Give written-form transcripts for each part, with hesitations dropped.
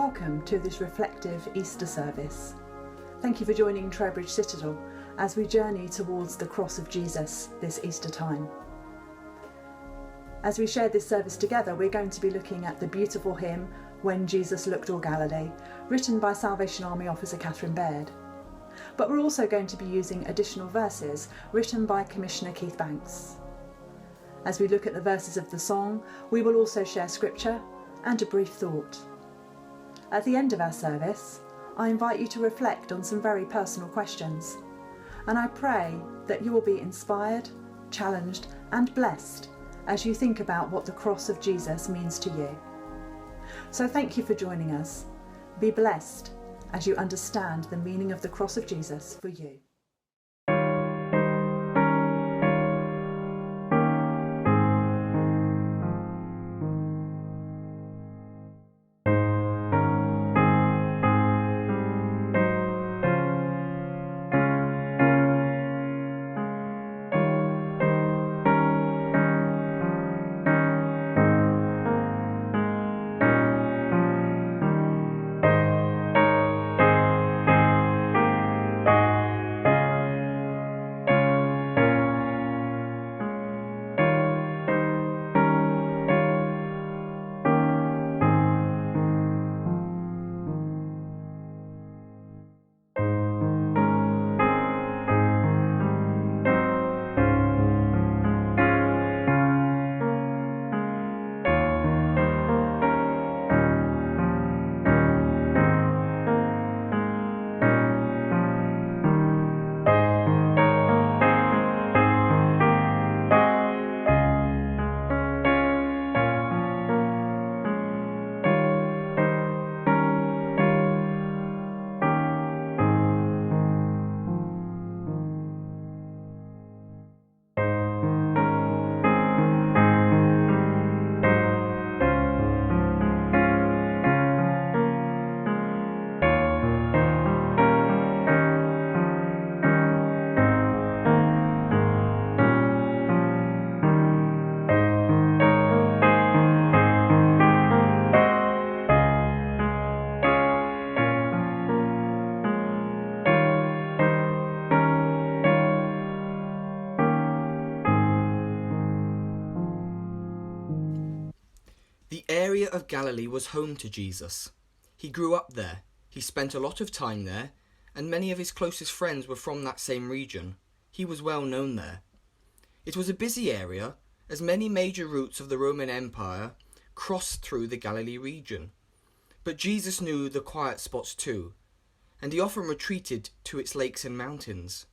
Welcome to this reflective Easter service. Thank you for joining Trowbridge Citadel as we journey towards the cross of Jesus this Easter time. As we share this service together, we're going to be looking at the beautiful hymn, When Jesus Looked All Galilee, written by Salvation Army officer Catherine Baird. But we're also going to be using additional verses written by Commissioner Keith Banks. As we look at the verses of the song, we will also share scripture and a brief thought. At the end of our service, I invite you to reflect on some very personal questions, and I pray that you will be inspired, challenged and blessed as you think about what the cross of Jesus means to you. So thank you for joining us. Be blessed as you understand the meaning of the cross of Jesus for you. The area of Galilee was home to Jesus. He grew up there, he spent a lot of time there, and many of his closest friends were from that same region. He was well known there. It was a busy area, as many major routes of the Roman Empire crossed through the Galilee region. But Jesus knew the quiet spots too, and he often retreated to its lakes and mountains.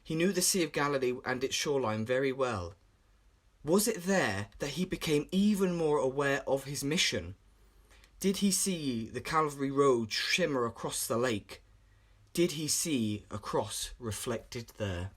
He knew the Sea of Galilee and its shoreline very well. Was it there that he became even more aware of his mission? Did he see the Calvary Road shimmer across the lake? Did he see a cross reflected there?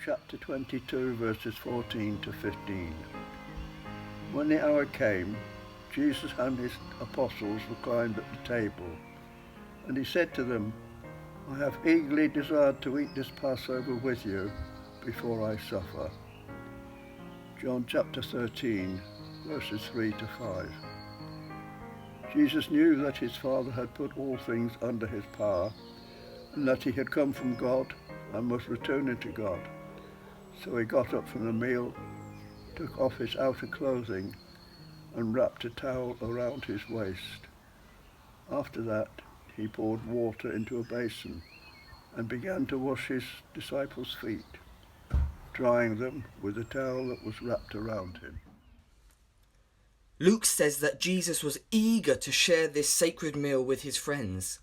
Chapter 22, verses 14 to 15. When the hour came, Jesus and his apostles reclined at the table, and he said to them, I have eagerly desired to eat this Passover with you before I suffer. John chapter 13, verses 3 to 5. Jesus knew that his Father had put all things under his power, and that he had come from God and was returning to God. So he got up from the meal, took off his outer clothing, and wrapped a towel around his waist. After that, he poured water into a basin and began to wash his disciples' feet, drying them with the towel that was wrapped around him. Luke says that Jesus was eager to share this sacred meal with his friends.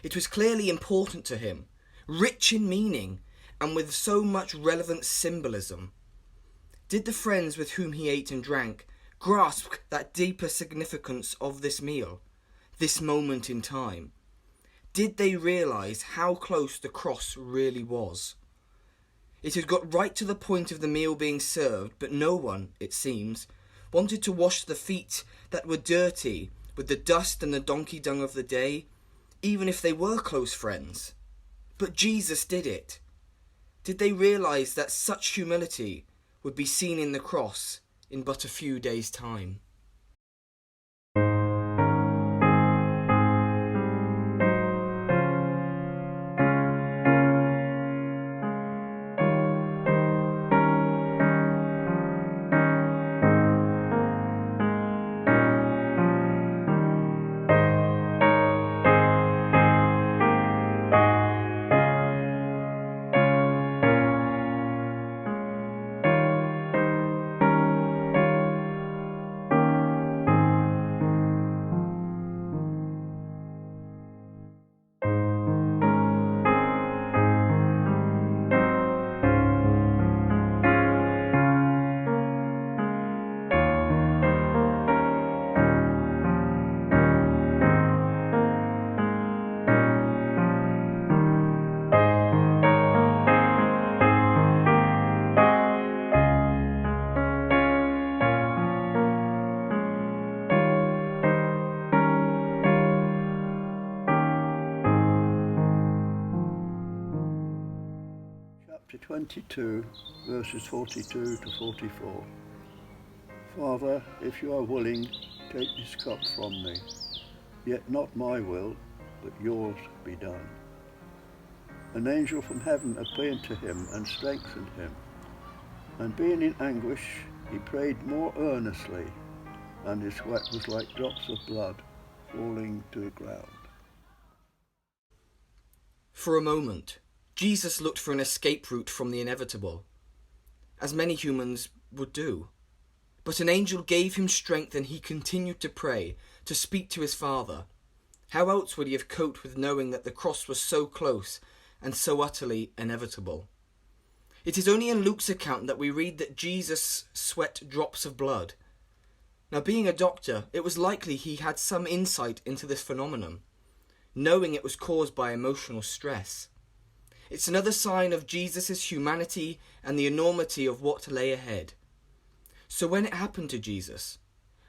It was clearly important to him, rich in meaning, and with so much relevant symbolism. Did the friends with whom he ate and drank grasp that deeper significance of this meal, this moment in time? Did they realise how close the cross really was? It had got right to the point of the meal being served, but no one, it seems, wanted to wash the feet that were dirty with the dust and the donkey dung of the day, even if they were close friends. But Jesus did it. Did they realise that such humility would be seen in the cross in but a few days' time? Chapter 22, verses 42 to 44. Father, if you are willing, take this cup from me. Yet not my will, but yours be done. An angel from heaven appeared to him and strengthened him. And being in anguish, he prayed more earnestly, and his sweat was like drops of blood falling to the ground. For a moment, Jesus looked for an escape route from the inevitable, as many humans would do. But an angel gave him strength and he continued to pray, to speak to his Father. How else would he have coped with knowing that the cross was so close and so utterly inevitable? It is only in Luke's account that we read that Jesus sweat drops of blood. Now, being a doctor, it was likely he had some insight into this phenomenon, knowing it was caused by emotional stress. It's another sign of Jesus' humanity and the enormity of what lay ahead. So when it happened to Jesus,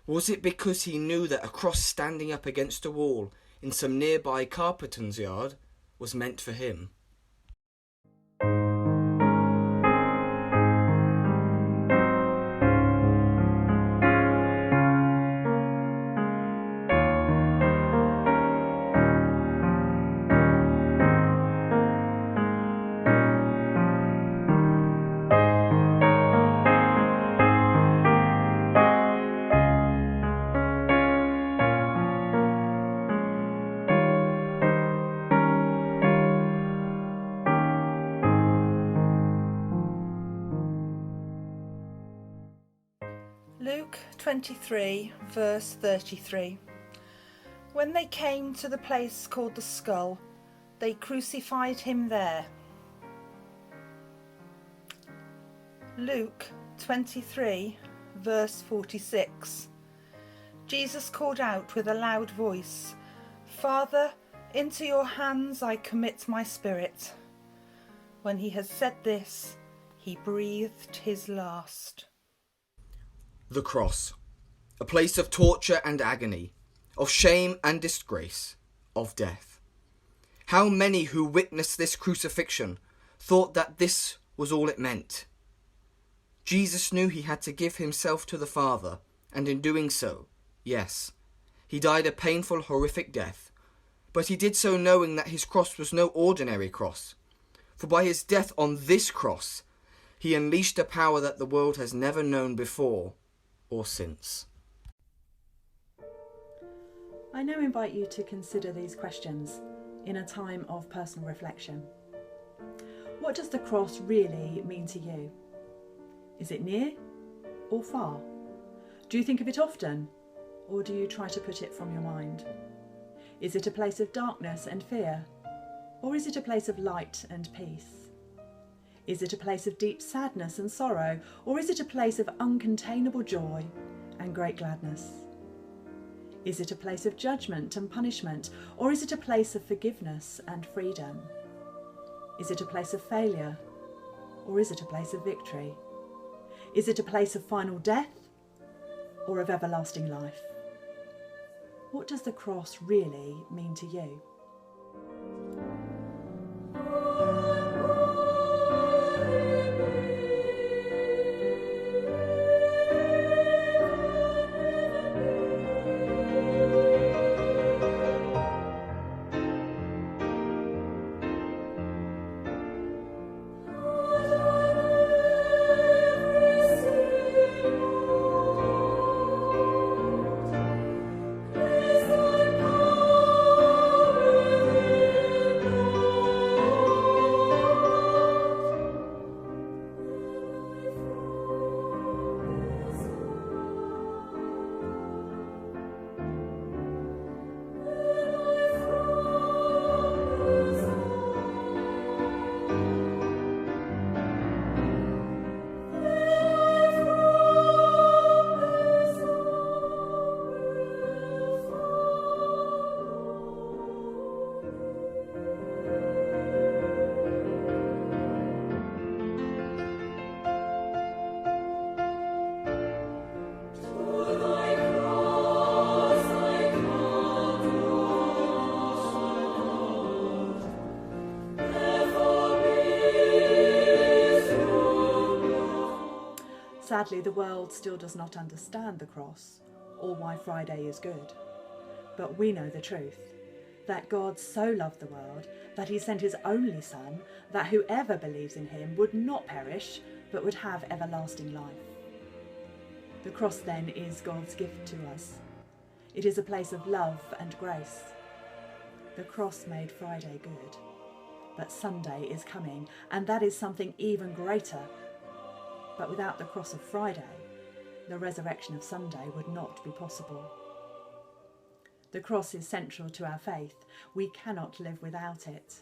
was it because he knew that a cross standing up against a wall in some nearby carpenter's yard was meant for him? Luke 23, verse 33. When they came to the place called the Skull, they crucified him there. Luke 23, verse 46. Jesus called out with a loud voice, "Father, into your hands I commit my spirit." When he had said this, he breathed his last. The cross, a place of torture and agony, of shame and disgrace, of death. How many who witnessed this crucifixion thought that this was all it meant? Jesus knew he had to give himself to the Father, and in doing so, yes, he died a painful, horrific death, but he did so knowing that his cross was no ordinary cross, for by his death on this cross, He unleashed a power that the world has never known before or since. I now invite you to consider these questions in a time of personal reflection. What does the cross really mean to you? Is it near or far? Do you think of it often, or do you try to put it from your mind? Is it a place of darkness and fear, or is it a place of light and peace? Is it a place of deep sadness and sorrow, or is it a place of uncontainable joy and great gladness? Is it a place of judgment and punishment, or is it a place of forgiveness and freedom? Is it a place of failure, or is it a place of victory? Is it a place of final death, or of everlasting life? What does the cross really mean to you? Sadly, the world still does not understand the cross or why Friday is good. But we know the truth, that God so loved the world that he sent his only Son, that whoever believes in him would not perish, but would have everlasting life. The cross then is God's gift to us. It is a place of love and grace. The cross made Friday good, but Sunday is coming, and that is something even greater. But without the cross of Friday, the resurrection of Sunday would not be possible. The cross is central to our faith. We cannot live without it.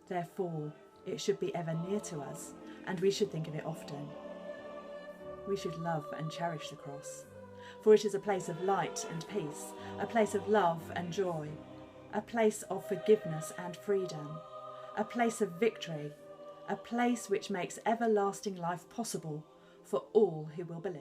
Therefore, it should be ever near to us, and we should think of it often. We should love and cherish the cross, for it is a place of light and peace, a place of love and joy, a place of forgiveness and freedom, a place of victory, a place which makes everlasting life possible for all who will believe.